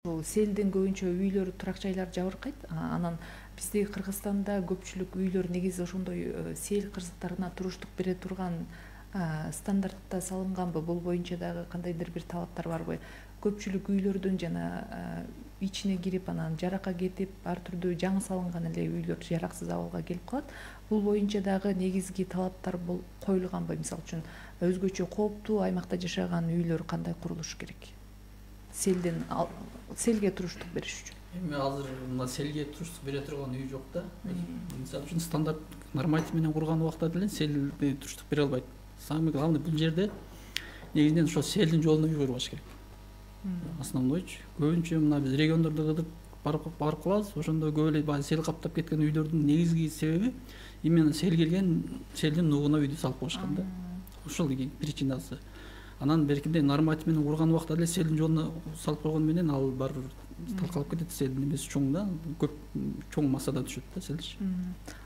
Селден көбүнчө үйлөр, турак жайлар жабыркайт. Анан бизде Кыргызстанда көпчүлүк үйлөр негизи ошондой сел кырсыктарына туруштук бере турган стандартта салынганбы? Бул боюнча дагы кандайдыр бир талаптар барбы? Көпчүлүк үйлөрдүн жана ичине кирип, анан жаракка кетип, ар түрдүү жаңы салынган эле үйлөр жараксыз абалга келип калат. Бул боюнча дагы негизги талаптар коюлганбы? Мисалы үчүн өзгөчө кооптуу аймакта жашаган үйлөр кандай курулуш керек? Селге туруштук бериш үчүн. Эми азыр мына селге туруштук бере турган үй жок да. Мисалы үчүн стандарт норматив менен курган убакта деле селге туруштук бере албайт. Самый главный бул жерде негизинен ошо селдин жолуна үй курбаш керек. Основнойчу. Көбүнчө мына биз региондордо кызып барып калабыз. Ошондо көп эле баягы сел каптап кеткен үйлөрдүн негизги себеби именно сел келген, селдин нугуна үйдү салып коюшкан да. Ушул причинасы. Анан беркинде норматив менен курган убакта эле селдин жолуна салып койгон менен ал барыбыр талкалап кетет. Селдин эмеси чоң да, көп чоң массада түшөт да селчи.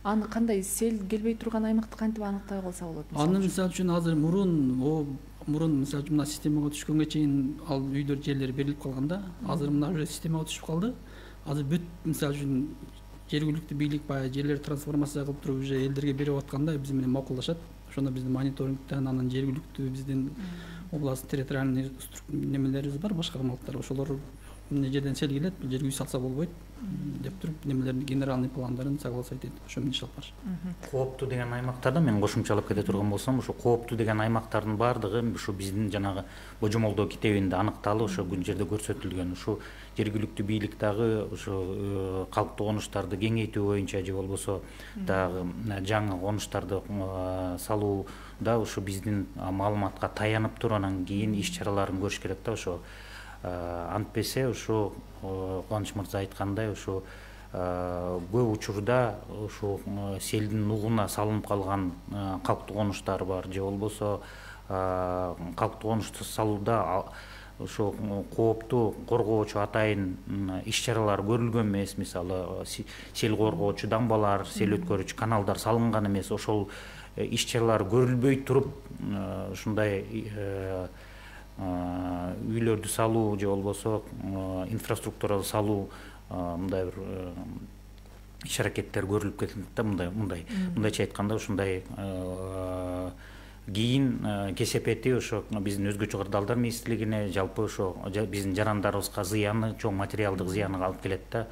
Аны кандай сел келбей турган аймакты кантип аныктай калса болот? Аны мисалы үчүн азыр мурун мисалы үчүн мына системага түшкөнгө чейин ал үйлөр жерлери берилип калган да. Азыр мына уже системага түшүп калды. Азыр бүт мисалы үчүн жергиликтүү бийлик баягы жерлерди трансформация кылып туруп уже элдерге берип атканда биз менен макулдашат. Ошондо биздин мониторингтен анан жергиликтүү биздин область территориальный немелерибиз бар, башкармалыктар. Ошолор эмне жерден сел келет, бул жерге үй салса болбойт деп туруп немелердин генеральный пландарын согласовать этип ошо менен иш алып барышат. Кооптуу деген аймактарда мен кошумчалап кете турган болсом, ошо кооптуу деген аймактардын баардыгы ушу биздин жанагы Божомолдоо китебинде аныкталып, ошо бул жерде көрсөтүлгөн. Ушу жергиликтүү бийлик дагы ушу калктуу конуштарды кеңейтүү боюнча же болбосо дагы жаңы конуштарды салууда ушу биздин маалыматка таянып туруп анан кийин иш чараларын көрүш керек да. Ошо антпесе ушу Кубаныч мырза айткандай ушу көп учурда ушу селдин нугуна салынып калган калктуу конуштар бар же болбосо калктуу конушту салууда ошо кооптуу коргоочу атайын иш чаралар көрүлгөн эмес. Мисалы сел коргоочу дамбалар, сел өткөрүүчү каналдар салынган эмес. Ошол иш чаралар көрүлбөй туруп ушундай үйлөрдү салуу же болбосо инфраструктураны салуу мындай бир иш аракеттер көрүлүп кетет да. Мындайча айтканда ушундай кийин кесепети ошо биздин өзгөчө кырдаалдар министрлигине жалпы ошо биздин жарандарыбызга зыяны, чоң материалдык зыяны алып келет да.